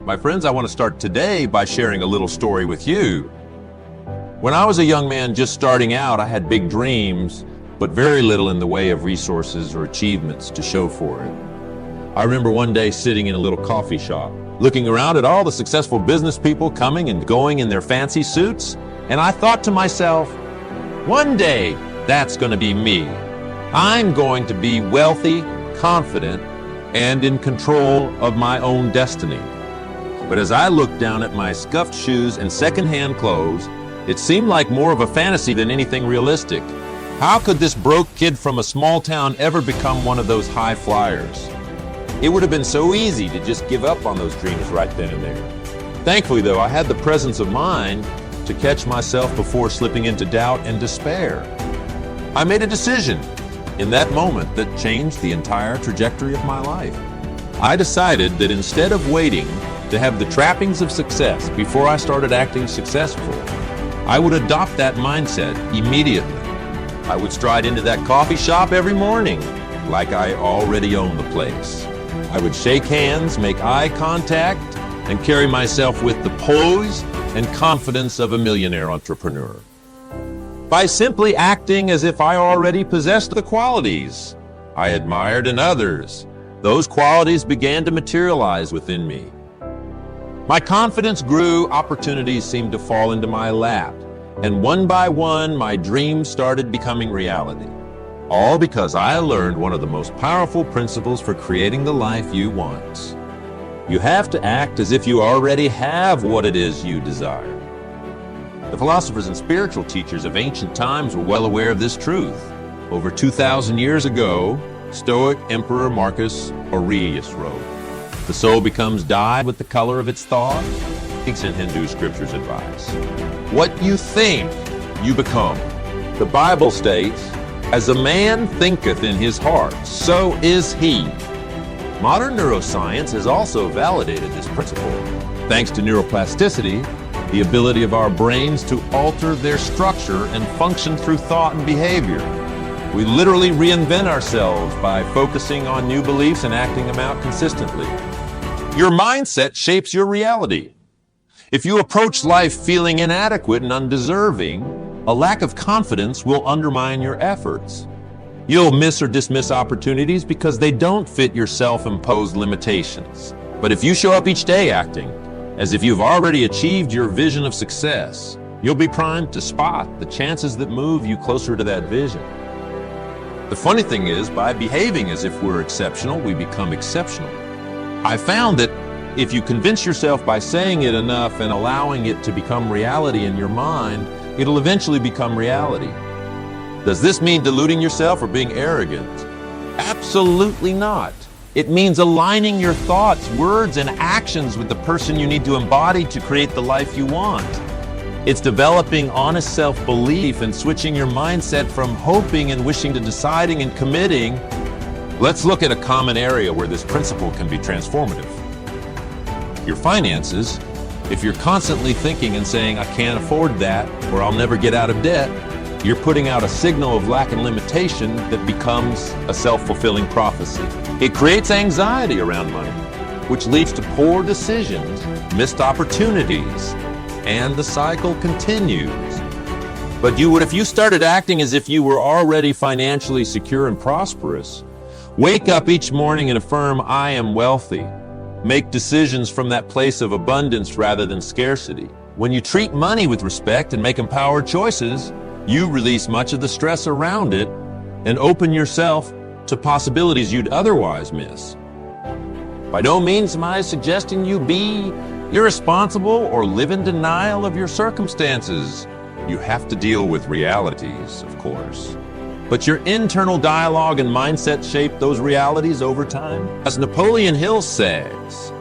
My friends, I want to start today by sharing a little story with you. When I was a young man just starting out, I had big dreams, but very little in the way of resources or achievements to show for it. I remember one day sitting in a little coffee shop, looking around at all the successful business people coming and going in their fancy suits, and I thought to myself, one day that's going to be me. I'm going to be wealthy, confident, and in control of my own destiny. But as I looked down at my scuffed shoes and secondhand clothes, it seemed like more of a fantasy than anything realistic. How could this broke kid from a small town ever become one of those high flyers? It would have been so easy to just give up on those dreams right then and there. Thankfully, though, I had the presence of mind to catch myself before slipping into doubt and despair. I made a decision in that moment that changed the entire trajectory of my life. I decided that instead of waiting to have the trappings of success before I started acting successful, I would adopt that mindset immediately. I would stride into that coffee shop every morning like I already owned the place. I would shake hands, make eye contact, and carry myself with the poise and confidence of a millionaire entrepreneur. By simply acting as if I already possessed the qualities I admired in others, those qualities began to materialize within me. My confidence grew, opportunities seemed to fall into my lap, and one by one, my dreams started becoming reality. All because I learned one of the most powerful principles for creating the life you want. You have to act as if you already have what it is you desire. The philosophers and spiritual teachers of ancient times were well aware of this truth. Over 2,000 years ago, Stoic Emperor Marcus Aurelius wrote, "The soul becomes dyed with the color of its thought," in Hindu scriptures advice. What you think, you become. The Bible states, "As a man thinketh in his heart, so is he." Modern neuroscience has also validated this principle. Thanks to neuroplasticity, the ability of our brains to alter their structure and function through thought and behavior. We literally reinvent ourselves by focusing on new beliefs and acting them out consistently. Your mindset shapes your reality. If you approach life feeling inadequate and undeserving, a lack of confidence will undermine your efforts. You'll miss or dismiss opportunities because they don't fit your self-imposed limitations. But if you show up each day acting as if you've already achieved your vision of success, you'll be primed to spot the chances that move you closer to that vision. The funny thing is, by behaving as if we're exceptional, we become exceptional. I found that if you convince yourself by saying it enough and allowing it to become reality in your mind, it'll eventually become reality. Does this mean deluding yourself or being arrogant? Absolutely not. It means aligning your thoughts, words, and actions with the person you need to embody to create the life you want. It's developing honest self-belief and switching your mindset from hoping and wishing to deciding and committing. Let's look at a common area where this principle can be transformative. Your finances. If you're constantly thinking and saying, "I can't afford that," or "I'll never get out of debt," you're putting out a signal of lack and limitation that becomes a self-fulfilling prophecy. It creates anxiety around money, which leads to poor decisions, missed opportunities, and the cycle continues. But if you started acting as if you were already financially secure and prosperous, wake up each morning and affirm, "I am wealthy." Make decisions from that place of abundance rather than scarcity. When you treat money with respect and make empowered choices, you release much of the stress around it and open yourself to possibilities you'd otherwise miss. By no means am I suggesting you be irresponsible or live in denial of your circumstances. You have to deal with realities, of course. But your internal dialogue and mindset shape those realities over time. As Napoleon Hill says,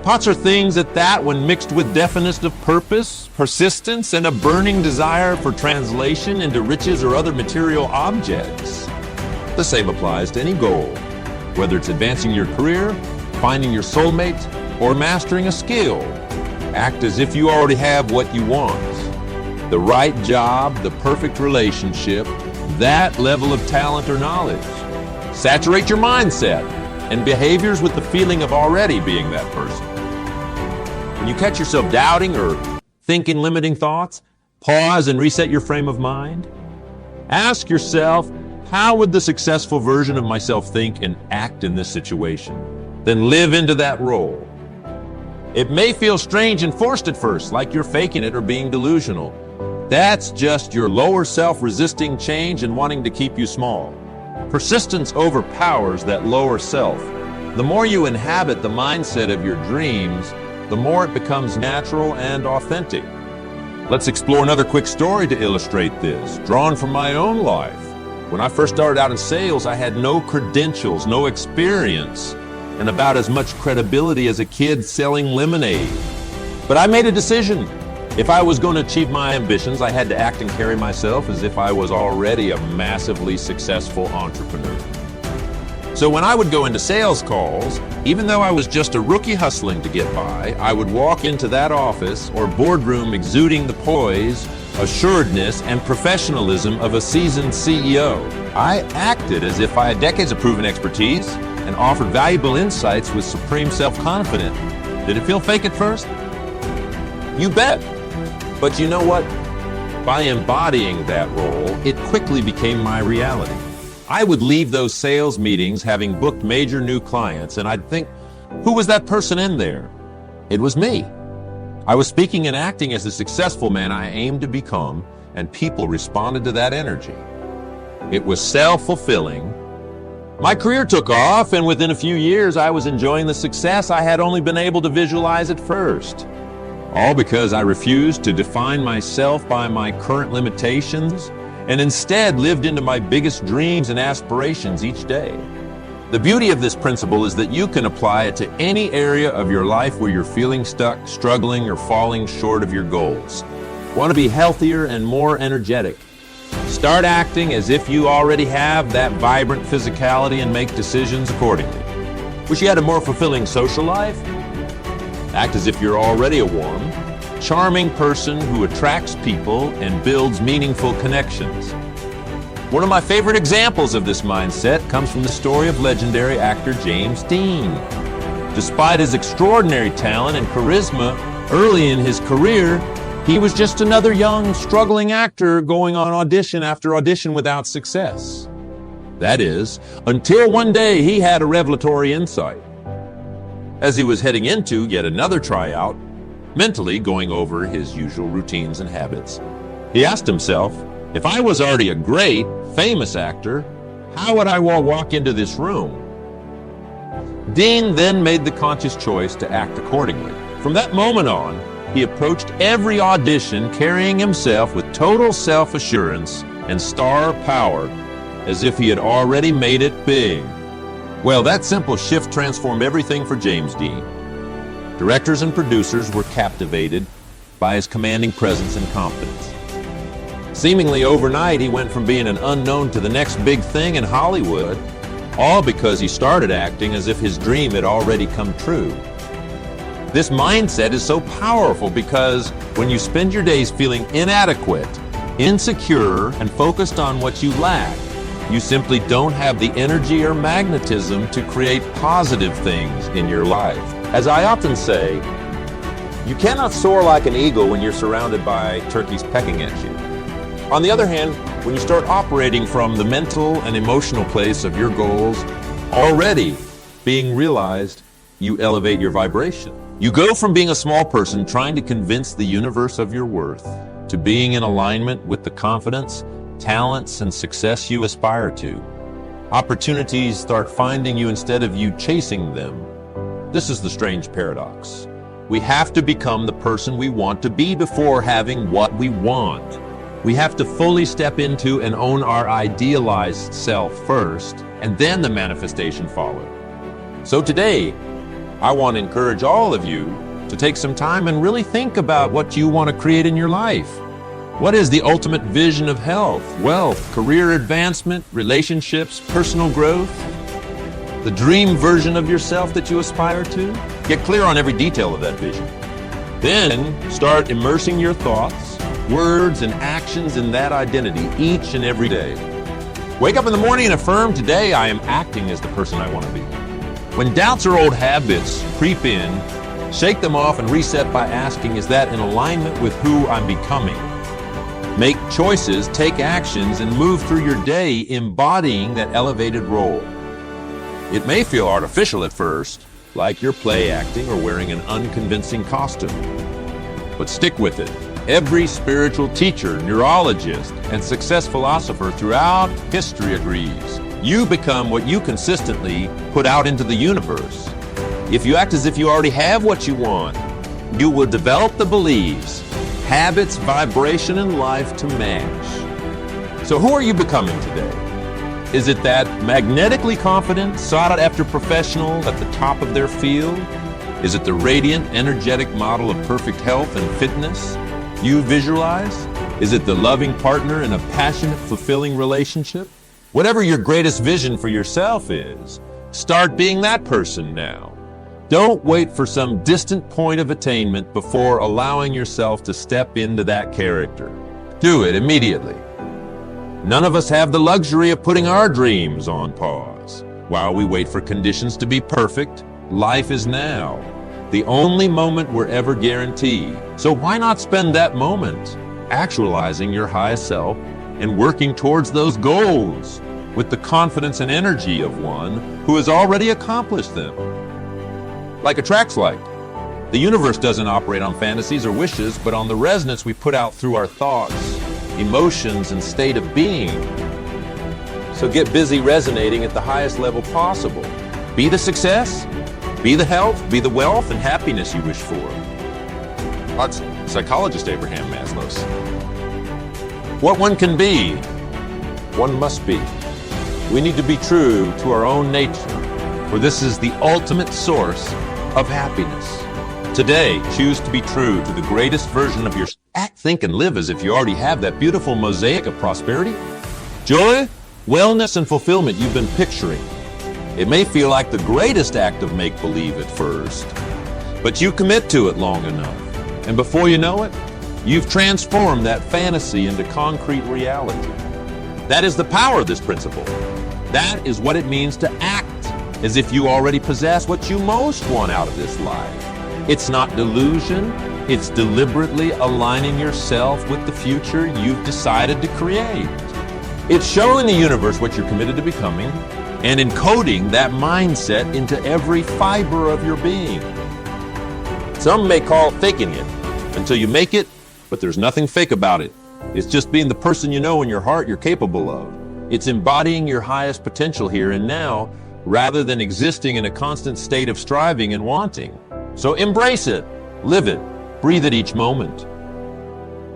thoughts are things that when mixed with definition of purpose, persistence, and a burning desire for translation into riches or other material objects. The same applies to any goal, whether it's advancing your career, finding your soulmate, or mastering a skill. Act as if you already have what you want. The right job, the perfect relationship, that level of talent or knowledge. Saturate your mindset and behaviors with the feeling of already being that person. When you catch yourself doubting or thinking limiting thoughts, pause and reset your frame of mind. Ask yourself, how would the successful version of myself think and act in this situation? Then live into that role. It may feel strange and forced at first, like you're faking it or being delusional. That's just your lower self resisting change and wanting to keep you small. Persistence overpowers that lower self. The more you inhabit the mindset of your dreams, the more it becomes natural and authentic. Let's explore another quick story to illustrate this, drawn from my own life. When I first started out in sales, I had no credentials, no experience, and about as much credibility as a kid selling lemonade. But I made a decision. If I was going to achieve my ambitions, I had to act and carry myself as if I was already a massively successful entrepreneur. So when I would go into sales calls, even though I was just a rookie hustling to get by, I would walk into that office or boardroom exuding the poise, assuredness, and professionalism of a seasoned CEO. I acted as if I had decades of proven expertise and offered valuable insights with supreme self-confidence. Did it feel fake at first? You bet. But you know what? By embodying that role, it quickly became my reality. I would leave those sales meetings having booked major new clients, and I'd think, who was that person in there? It was me. I was speaking and acting as the successful man I aimed to become, and people responded to that energy. It was self-fulfilling. My career took off, and within a few years, I was enjoying the success I had only been able to visualize at first. All because I refused to define myself by my current limitations, and instead lived into my biggest dreams and aspirations each day. The beauty of this principle is that you can apply it to any area of your life where you're feeling stuck, struggling, or falling short of your goals. Want to be healthier and more energetic? Start acting as if you already have that vibrant physicality and make decisions accordingly. Wish you had a more fulfilling social life? Act as if you're already a warm, charming person who attracts people and builds meaningful connections. One of my favorite examples of this mindset comes from the story of legendary actor James Dean. Despite his extraordinary talent and charisma early in his career, he was just another young, struggling actor going on audition after audition without success. That is, until one day he had a revelatory insight. As he was heading into yet another tryout, mentally going over his usual routines and habits, he asked himself, if I was already a great, famous actor, how would I walk into this room? Dean then made the conscious choice to act accordingly. From that moment on, he approached every audition carrying himself with total self-assurance and star power, as if he had already made it big. Well, that simple shift transformed everything for James Dean. Directors and producers were captivated by his commanding presence and confidence. Seemingly overnight, he went from being an unknown to the next big thing in Hollywood, all because he started acting as if his dream had already come true. This mindset is so powerful because when you spend your days feeling inadequate, insecure, and focused on what you lack, you simply don't have the energy or magnetism to create positive things in your life. As I often say, you cannot soar like an eagle when you're surrounded by turkeys pecking at you. On the other hand, when you start operating from the mental and emotional place of your goals already being realized, you elevate your vibration. You go from being a small person trying to convince the universe of your worth to being in alignment with the confidence, talents, and success you aspire to. Opportunities start finding you instead of you chasing them. This is the strange paradox. We have to become the person we want to be before having what we want. We have to fully step into and own our idealized self first, and then the manifestation follows. So today, I want to encourage all of you to take some time and really think about what you want to create in your life. What is the ultimate vision of health, wealth, career advancement, relationships, personal growth? The dream version of yourself that you aspire to? Get clear on every detail of that vision. Then start immersing your thoughts, words, and actions in that identity each and every day. Wake up in the morning and affirm, today I am acting as the person I want to be. When doubts or old habits creep in, Shake them off and reset by asking, is that in alignment with who I'm becoming? Make choices, take actions, and move through your day embodying that elevated role. It may feel artificial at first, like you're play acting or wearing an unconvincing costume. But stick with it. Every spiritual teacher, neurologist, and success philosopher throughout history agrees. You become what you consistently put out into the universe. If you act as if you already have what you want, you will develop the beliefs, habits, vibration, and life to match. So who are you becoming today? Is it that magnetically confident, sought-after professional at the top of their field? Is it the radiant, energetic model of perfect health and fitness you visualize? Is it the loving partner in a passionate, fulfilling relationship? Whatever your greatest vision for yourself is, start being that person now. Don't wait for some distant point of attainment before allowing yourself to step into that character. Do it immediately. None of us have the luxury of putting our dreams on pause. While we wait for conditions to be perfect, life is now, the only moment we're ever guaranteed. So why not spend that moment actualizing your highest self and working towards those goals with the confidence and energy of one who has already accomplished them? Like a track light, the universe doesn't operate on fantasies or wishes, but on the resonance we put out through our thoughts, emotions, and state of being. So get busy resonating at the highest level possible. Be the success, be the health, be the wealth and happiness you wish for. That's psychologist Abraham Maslow's. What one can be, one must be. We need to be true to our own nature, for this is the ultimate source of happiness. Today, choose to be true to the greatest version of yourself. Act, think, and live as if you already have that beautiful mosaic of prosperity, joy, wellness, and fulfillment you've been picturing. It may feel like the greatest act of make-believe at first, but you commit to it long enough, and before you know it, you've transformed that fantasy into concrete reality. That is the power of this principle. That is what it means to act as if you already possess what you most want out of this life. It's not delusion, it's deliberately aligning yourself with the future you've decided to create. It's showing the universe what you're committed to becoming and encoding that mindset into every fiber of your being. Some may call it faking it until you make it, but there's nothing fake about it. It's just being the person you know in your heart you're capable of. It's embodying your highest potential here and now, rather than existing in a constant state of striving and wanting. So embrace it, live it, breathe it each moment.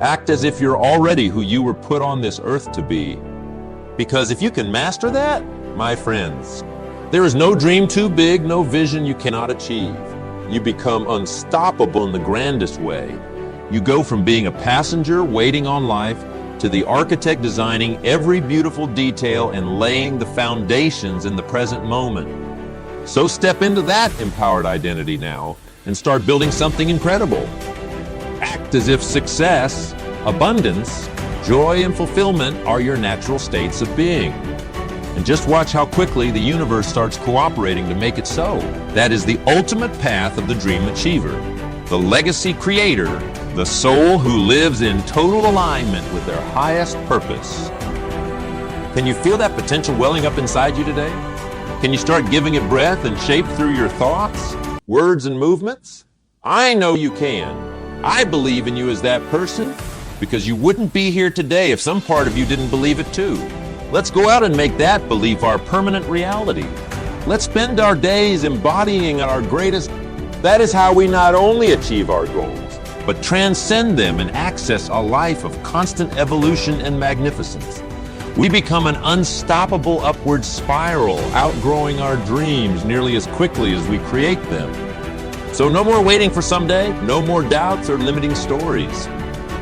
Act as if you're already who you were put on this earth to be. Because if you can master that, my friends, there is no dream too big, no vision you cannot achieve. You become unstoppable in the grandest way. You go from being a passenger waiting on life to the architect designing every beautiful detail and laying the foundations in the present moment. So step into that empowered identity now and start building something incredible. Act as if success, abundance, joy, and fulfillment are your natural states of being. And just watch how quickly the universe starts cooperating to make it so. That is the ultimate path of the dream achiever, the legacy creator, the soul who lives in total alignment with their highest purpose. Can you feel that potential welling up inside you today? Can you start giving it breath and shape through your thoughts, words, and movements? I know you can. I believe in you as that person because you wouldn't be here today if some part of you didn't believe it too. Let's go out and make that belief our permanent reality. Let's spend our days embodying our greatest. That is how we not only achieve our goals, but transcend them and access a life of constant evolution and magnificence. We become an unstoppable upward spiral, outgrowing our dreams nearly as quickly as we create them. So no more waiting for someday, no more doubts or limiting stories.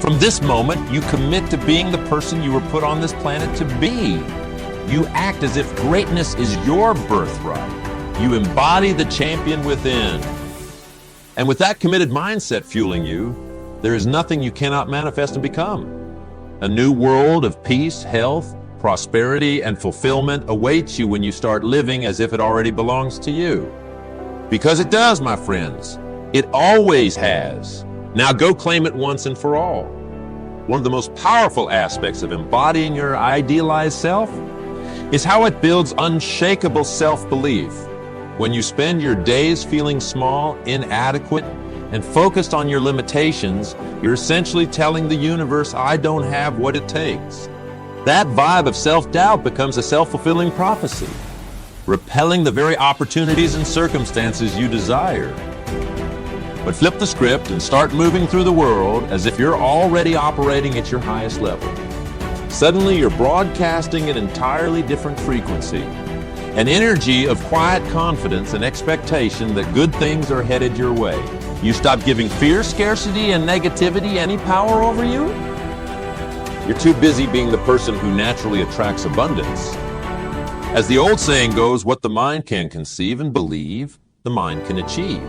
From this moment, you commit to being the person you were put on this planet to be. You act as if greatness is your birthright. You embody the champion within. And with that committed mindset fueling you, there is nothing you cannot manifest and become. A new world of peace, health, prosperity, and fulfillment awaits you when you start living as if it already belongs to you. Because it does, my friends. It always has. Now go claim it once and for all. One of the most powerful aspects of embodying your idealized self is how it builds unshakable self-belief. When you spend your days feeling small, inadequate, and focused on your limitations, you're essentially telling the universe, I don't have what it takes. That vibe of self-doubt becomes a self-fulfilling prophecy, repelling the very opportunities and circumstances you desire. But flip the script and start moving through the world as if you're already operating at your highest level. Suddenly, you're broadcasting an entirely different frequency, an energy of quiet confidence and expectation that good things are headed your way. You stop giving fear, scarcity, and negativity any power over you. You're too busy being the person who naturally attracts abundance. As the old saying goes, what the mind can conceive and believe, the mind can achieve.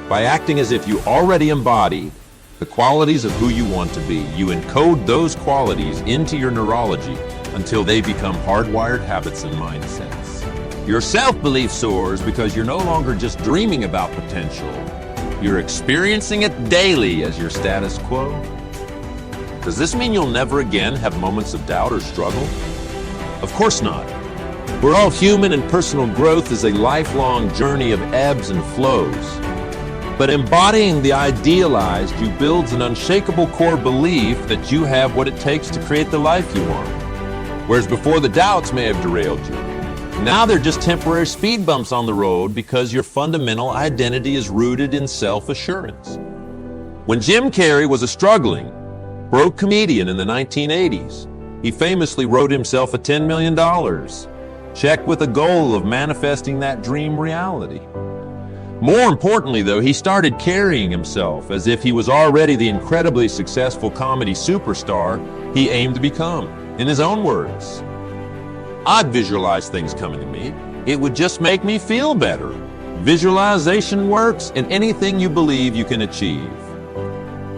By acting as if you already embody the qualities of who you want to be, you encode those qualities into your neurology until they become hardwired habits and mindsets. Your self-belief soars because you're no longer just dreaming about potential. You're experiencing it daily as your status quo. Does this mean you'll never again have moments of doubt or struggle? Of course not. We're all human, and personal growth is a lifelong journey of ebbs and flows. But embodying the idealized you builds an unshakable core belief that you have what it takes to create the life you want. Whereas before, the doubts may have derailed you. Now they're just temporary speed bumps on the road because your fundamental identity is rooted in self-assurance. When Jim Carrey was a struggling, broke comedian in the 1980s, he famously wrote himself a $10 million check with a goal of manifesting that dream reality. More importantly, though, he started carrying himself as if he was already the incredibly successful comedy superstar he aimed to become. In his own words, I'd visualize things coming to me. It would just make me feel better. Visualization works in anything you believe you can achieve.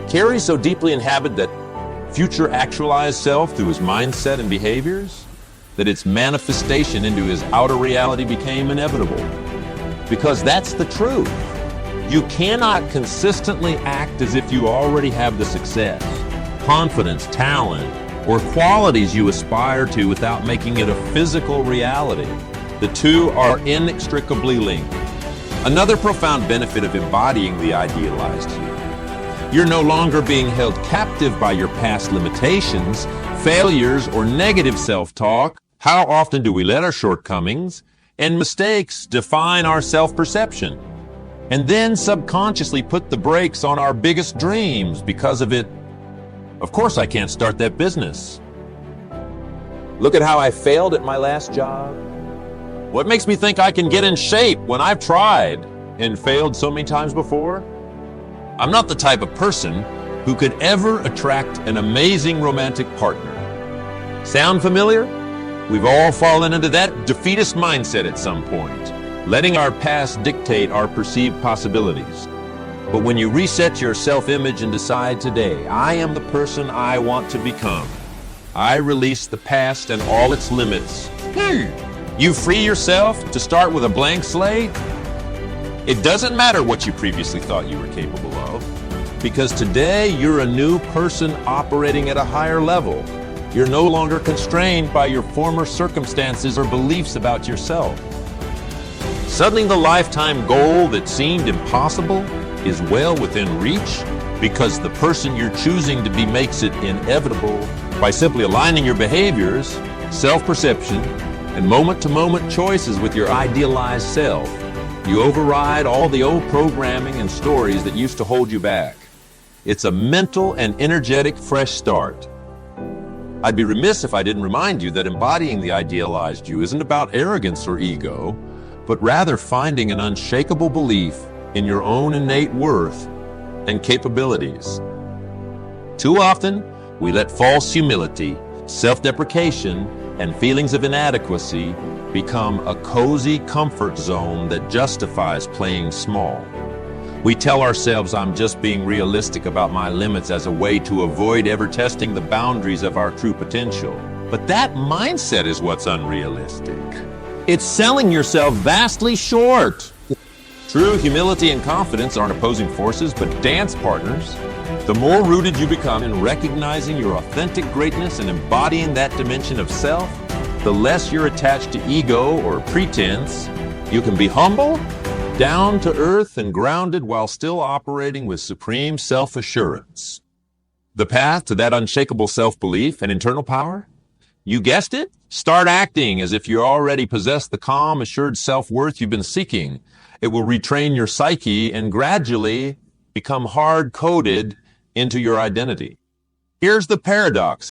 Carrey's so deeply inhabited that future actualized self through his mindset and behaviors that its manifestation into his outer reality became inevitable. Because that's the truth. You cannot consistently act as if you already have the success, confidence, talent, or qualities you aspire to without making it a physical reality. The two are inextricably linked. Another profound benefit of embodying the idealized you. You're no longer being held captive by your past limitations, failures, or negative self-talk. How often do we let our shortcomings and mistakes define our self-perception, and then subconsciously put the brakes on our biggest dreams because of it? Of course I can't start that business. Look at how I failed at my last job. What makes me think I can get in shape when I've tried and failed so many times before? I'm not the type of person who could ever attract an amazing romantic partner. Sound familiar? We've all fallen into that defeatist mindset at some point, letting our past dictate our perceived possibilities. But when you reset your self-image and decide today, I am the person I want to become, I release the past and all its limits. You free yourself to start with a blank slate. It doesn't matter what you previously thought you were capable of, because today you're a new person operating at a higher level. You're no longer constrained by your former circumstances or beliefs about yourself. Suddenly the lifetime goal that seemed impossible is well within reach because the person you're choosing to be makes it inevitable by simply aligning your behaviors, self-perception, and moment-to-moment choices with your idealized self. You override all the old programming and stories that used to hold you back. It's a mental and energetic fresh start. I'd be remiss if I didn't remind you that embodying the idealized you isn't about arrogance or ego, but rather finding an unshakable belief in your own innate worth and capabilities. Too often, we let false humility, self-deprecation, and feelings of inadequacy become a cozy comfort zone that justifies playing small. We tell ourselves, I'm just being realistic about my limits as a way to avoid ever testing the boundaries of our true potential. But that mindset is what's unrealistic. It's selling yourself vastly short. True humility and confidence aren't opposing forces, but dance partners. The more rooted you become in recognizing your authentic greatness and embodying that dimension of self, the less you're attached to ego or pretense. You can be humble, down to earth, and grounded while still operating with supreme self-assurance. The path to that unshakable self-belief and internal power? You guessed it? Start acting as if you already possess the calm, assured self-worth you've been seeking. It will retrain your psyche and gradually become hard-coded into your identity. Here's the paradox.